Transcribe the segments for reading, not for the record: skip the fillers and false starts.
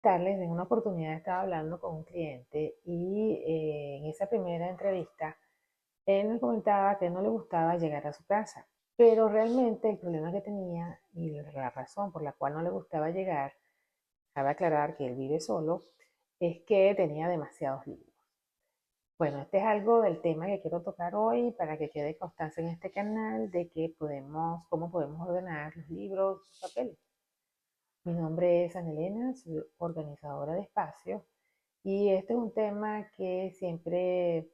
Darles en una oportunidad estaba hablando con un cliente y en esa primera entrevista él me comentaba que no le gustaba llegar a su casa, pero realmente el problema que tenía y la razón por la cual no le gustaba llegar, cabe aclarar que él vive solo, es que tenía demasiados libros. Bueno, este es algo del tema que quiero tocar hoy para que quede constancia en este canal de que cómo podemos ordenar los libros, los papeles. Mi nombre es Ana Elena, soy organizadora de espacios y este es un tema que siempre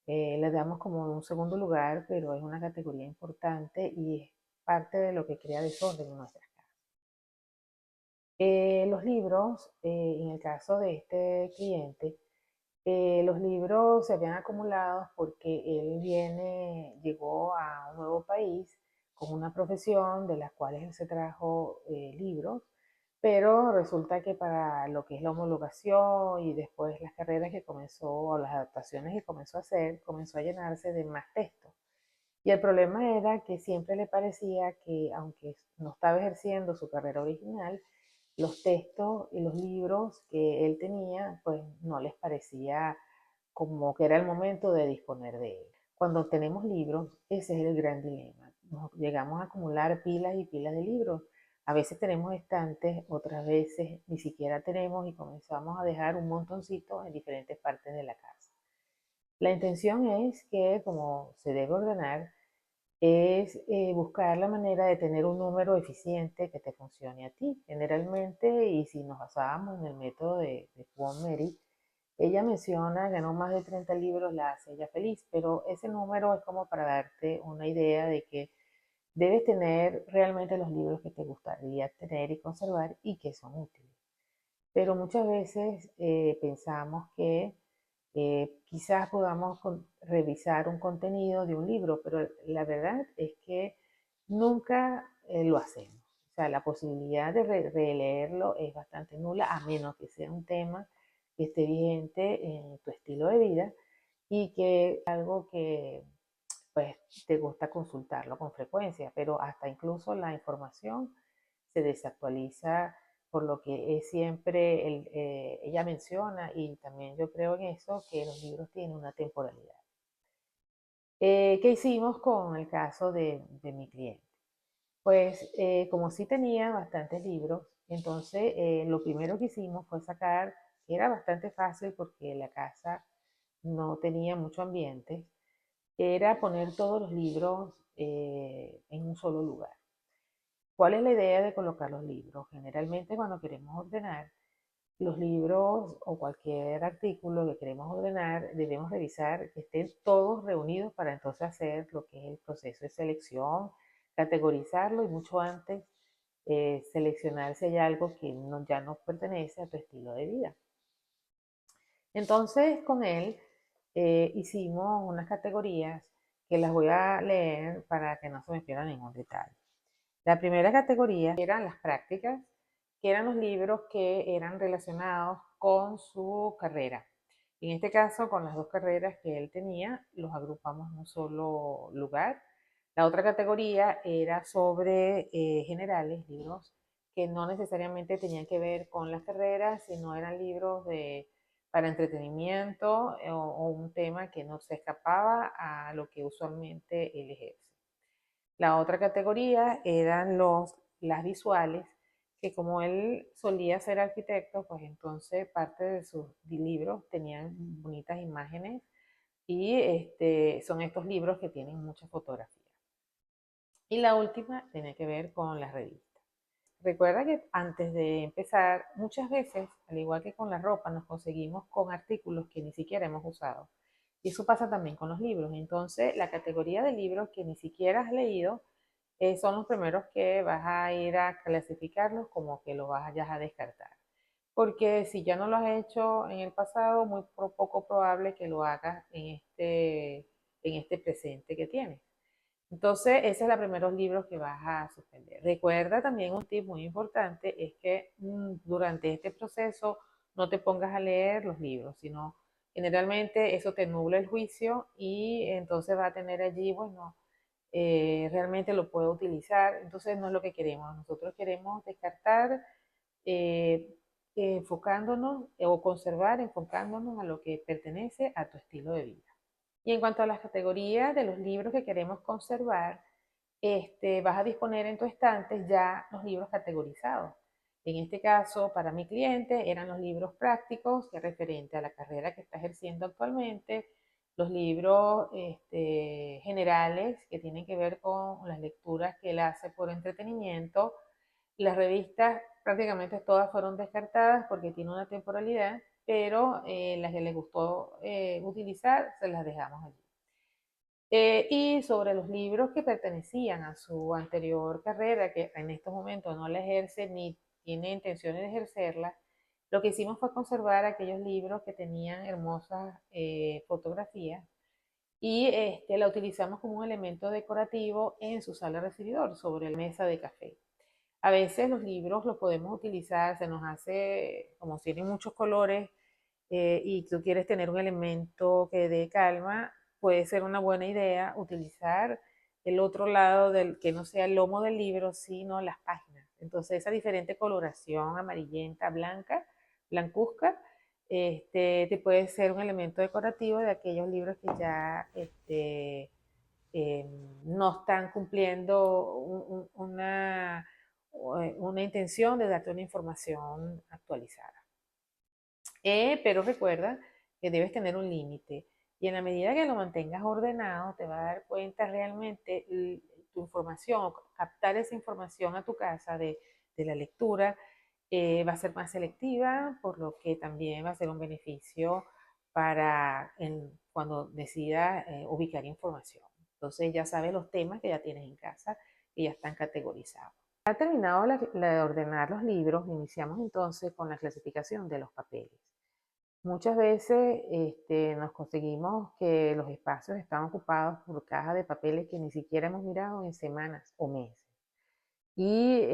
le damos como un segundo lugar, pero es una categoría importante y es parte de lo que crea desorden en nuestras casas. Los libros, en el caso de este cliente, los libros se habían acumulado porque llegó a un nuevo país con una profesión de las cuales él se trajo libros, pero resulta que para lo que es la homologación y después las carreras que comenzó o las adaptaciones que comenzó a hacer, comenzó a llenarse de más textos. Y el problema era que siempre le parecía que, aunque no estaba ejerciendo su carrera original, los textos y los libros que él tenía, pues no les parecía como que era el momento de disponer de él. Cuando tenemos libros, ese es el gran dilema. Nos llegamos a acumular pilas y pilas de libros. A veces tenemos estantes, otras veces ni siquiera tenemos y comenzamos a dejar un montoncito en diferentes partes de la casa. La intención es que, como se debe ordenar, es buscar la manera de tener un número eficiente que te funcione a ti. Generalmente, y si nos basábamos en el método de Kwon Mary, ella menciona que no más de 30 libros la hace ella feliz, pero ese número es como para darte una idea de que debes tener realmente los libros que te gustaría tener y conservar y que son útiles. Pero muchas veces pensamos que quizás podamos revisar un contenido de un libro, pero la verdad es que nunca lo hacemos. O sea, la posibilidad de releerlo es bastante nula, a menos que sea un tema que esté vigente en tu estilo de vida y que algo que pues te gusta consultarlo con frecuencia, pero hasta incluso la información se desactualiza, por lo que es siempre, ella menciona, y también yo creo en eso, que los libros tienen una temporalidad. ¿Qué hicimos con el caso de mi cliente? Pues como sí tenía bastantes libros, entonces lo primero que hicimos fue sacar, que era bastante fácil porque la casa no tenía mucho ambiente, era poner todos los libros en un solo lugar. ¿Cuál es la idea de colocar los libros? Generalmente cuando queremos ordenar los libros o cualquier artículo que queremos ordenar, debemos revisar que estén todos reunidos para entonces hacer lo que es el proceso de selección, categorizarlo y mucho antes seleccionar si hay algo que ya no pertenece a tu estilo de vida. Entonces con él hicimos unas categorías que las voy a leer para que no se me pierda ningún detalle. La primera categoría eran las prácticas, que eran los libros que eran relacionados con su carrera. En este caso, con las dos carreras que él tenía, los agrupamos en un solo lugar. La otra categoría era sobre generales, libros que no necesariamente tenían que ver con las carreras, sino eran libros para entretenimiento o un tema que no se escapaba a lo que usualmente él ejerce. La otra categoría eran las visuales, que como él solía ser arquitecto, pues entonces parte de sus libros tenían bonitas imágenes y son estos libros que tienen muchas fotografías. Y la última tiene que ver con las revistas. Recuerda que antes de empezar, muchas veces, al igual que con la ropa, nos conseguimos con artículos que ni siquiera hemos usado. Y eso pasa también con los libros. Entonces, la categoría de libros que ni siquiera has leído son los primeros que vas a ir a clasificarlos como que los vayas a descartar. Porque si ya no lo has hecho en el pasado, muy poco probable que lo hagas en este presente que tienes. Entonces, ese es los primeros libros que vas a suspender. Recuerda también un tip muy importante, es que durante este proceso no te pongas a leer los libros, sino generalmente eso te nubla el juicio y entonces va a tener allí, bueno, realmente lo puedo utilizar, entonces no es lo que queremos. Nosotros queremos descartar eh, enfocándonos o conservar enfocándonos a lo que pertenece a tu estilo de vida. Y en cuanto a las categorías de los libros que queremos conservar, vas a disponer en tu estante ya los libros categorizados. En este caso, para mi cliente, eran los libros prácticos, que es referente a la carrera que está ejerciendo actualmente, los libros generales, que tienen que ver con las lecturas que él hace por entretenimiento. Las revistas prácticamente todas fueron descartadas porque tiene una temporalidad, pero las que les gustó utilizar, se las dejamos allí. Y sobre los libros que pertenecían a su anterior carrera, que en estos momentos no la ejerce ni tiene intenciones de ejercerla, lo que hicimos fue conservar aquellos libros que tenían hermosas fotografías y la utilizamos como un elemento decorativo en su sala recibidor, sobre la mesa de café. A veces los libros los podemos utilizar, se nos hace, como tienen muchos colores, y tú quieres tener un elemento que dé calma, puede ser una buena idea utilizar el otro lado del que no sea el lomo del libro, sino las páginas. Entonces esa diferente coloración amarillenta, blanca, blancuzca, te puede ser un elemento decorativo de aquellos libros que ya eh, no están cumpliendo una intención de darte una información actualizada. Pero recuerda que debes tener un límite y en la medida que lo mantengas ordenado te vas a dar cuenta realmente tu información, captar esa información a tu casa de la lectura va a ser más selectiva, por lo que también va a ser un beneficio para cuando decidas ubicar información. Entonces ya sabes los temas que ya tienes en casa, que ya están categorizados. Ya terminado de ordenar los libros, iniciamos entonces con la clasificación de los papeles. Muchas veces nos conseguimos que los espacios están ocupados por cajas de papeles que ni siquiera hemos mirado en semanas o meses. Y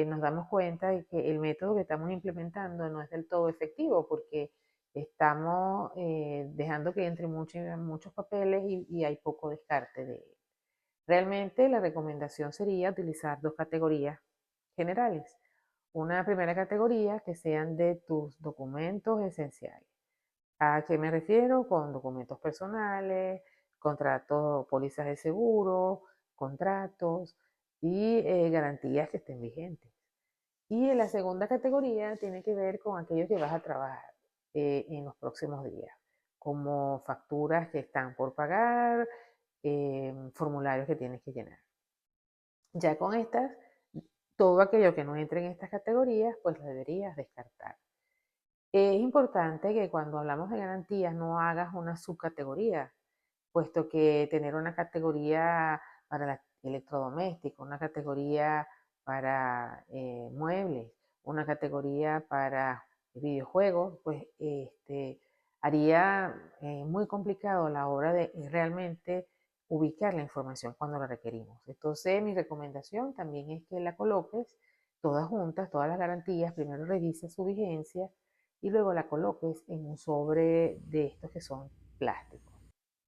nos damos cuenta de que el método que estamos implementando no es del todo efectivo porque estamos dejando que entre muchos papeles y hay poco descarte de él. Realmente la recomendación sería utilizar dos categorías generales. Una primera categoría que sean de tus documentos esenciales. ¿A qué me refiero? Con documentos personales, contratos, pólizas de seguro, contratos y garantías que estén vigentes. Y la segunda categoría tiene que ver con aquello que vas a trabajar en los próximos días, como facturas que están por pagar, formularios que tienes que llenar. Ya con estas, todo aquello que no entre en estas categorías, pues lo deberías descartar. Es importante que cuando hablamos de garantías no hagas una subcategoría, puesto que tener una categoría para electrodomésticos, una categoría para muebles, una categoría para videojuegos, pues haría muy complicado la hora de realmente ubicar la información cuando la requerimos. Entonces, mi recomendación también es que la coloques todas juntas, todas las garantías, primero revises su vigencia y luego la coloques en un sobre de estos que son plásticos.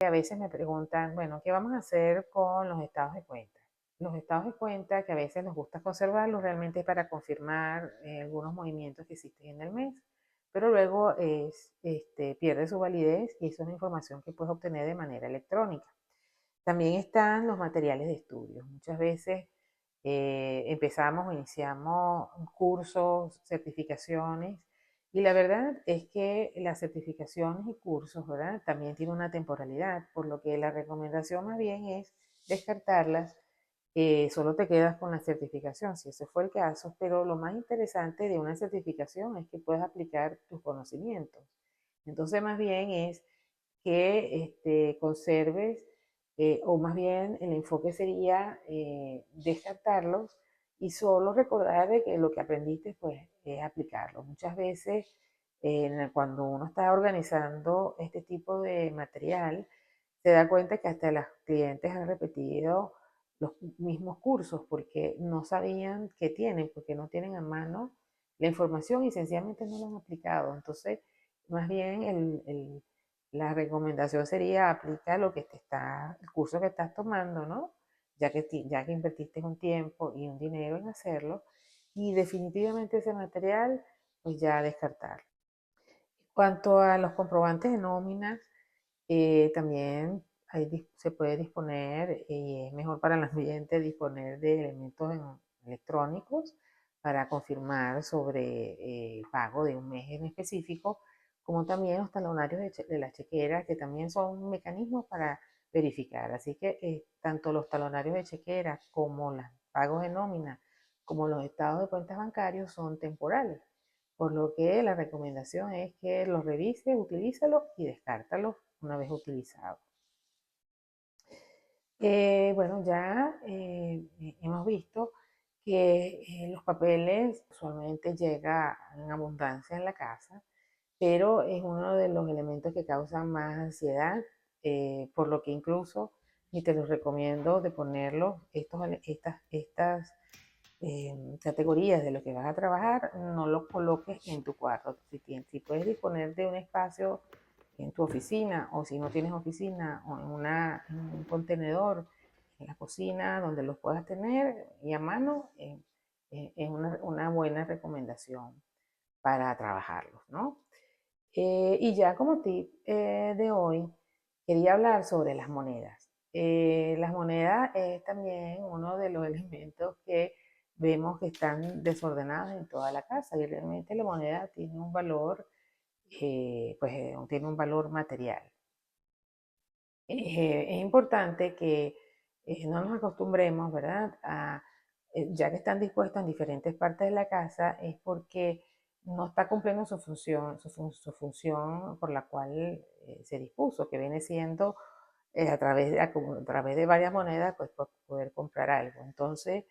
A veces me preguntan, bueno, ¿qué vamos a hacer con los estados de cuenta? Los estados de cuenta, que a veces nos gusta conservarlos, realmente es para confirmar algunos movimientos que existen en el mes, pero luego pierde su validez y eso es una información que puedes obtener de manera electrónica. También están los materiales de estudio. Muchas veces empezamos o iniciamos cursos, certificaciones, y la verdad es que las certificaciones y cursos, ¿verdad? También tienen una temporalidad, por lo que la recomendación más bien es descartarlas. Solo te quedas con la certificación, si ese fue el caso, pero lo más interesante de una certificación es que puedes aplicar tus conocimientos. Entonces, más bien es que conserves, o más bien el enfoque sería descartarlos y solo recordar de que lo que aprendiste pues es aplicarlo. Muchas veces cuando uno está organizando este tipo de material, se da cuenta que hasta los clientes han repetido los mismos cursos porque no sabían qué tienen, porque no tienen a mano la información y sencillamente no lo han aplicado. Entonces, más bien la recomendación sería aplicar lo que el curso que estás tomando, ¿no? Ya que invertiste un tiempo y un dinero en hacerlo, y definitivamente ese material pues ya descartar. Cuanto a los comprobantes de nómina, también se puede disponer, y es mejor para el ambiente disponer de elementos electrónicos para confirmar sobre el pago de un mes en específico, como también los talonarios de la chequera, que también son mecanismos para verificar. Así que tanto los talonarios de chequera como los pagos de nómina, como los estados de cuentas bancarios son temporales. Por lo que la recomendación es que los revises, utilízalos y descártalos una vez utilizados. Bueno, ya hemos visto que los papeles usualmente llegan en abundancia en la casa, pero es uno de los elementos que causan más ansiedad, por lo que incluso, y te los recomiendo de ponerlos, estas categorías de lo que vas a trabajar, no lo coloques en tu cuarto. Si puedes disponer de un espacio en tu oficina, o si no tienes oficina, o en un contenedor en la cocina donde los puedas tener y a mano, es una buena recomendación para trabajarlos, ¿no? Y ya como tip de hoy, quería hablar sobre las monedas. Las monedas es también uno de los elementos que vemos que están desordenados en toda la casa, y realmente la moneda tiene un valor, tiene un valor material. Es importante que no nos acostumbremos, ¿verdad? Ya que están dispuestas en diferentes partes de la casa, es porque no está cumpliendo su función, su función por la cual se dispuso, que viene siendo a través de varias monedas, pues poder comprar algo. Entonces,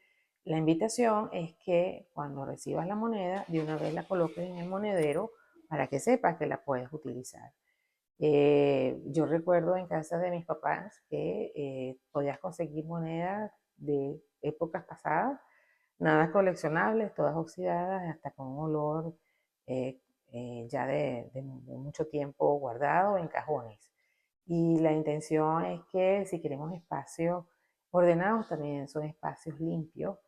la invitación es que cuando recibas la moneda, de una vez la coloques en el monedero para que sepas que la puedes utilizar. Yo recuerdo en casa de mis papás que podías conseguir monedas de épocas pasadas, nada coleccionables, todas oxidadas, hasta con un olor eh, ya de mucho tiempo guardado en cajones. Y la intención es que si queremos espacios ordenados, también son espacios limpios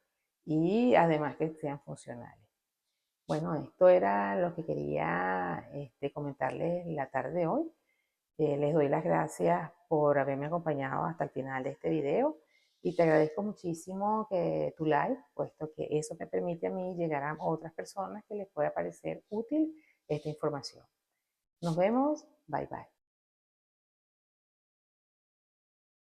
y además que sean funcionales. Bueno, esto era lo que quería comentarles la tarde de hoy. Les doy las gracias por haberme acompañado hasta el final de este video, y te agradezco muchísimo que tu like, puesto que eso me permite a mí llegar a otras personas que les pueda parecer útil esta información. Nos vemos, bye bye.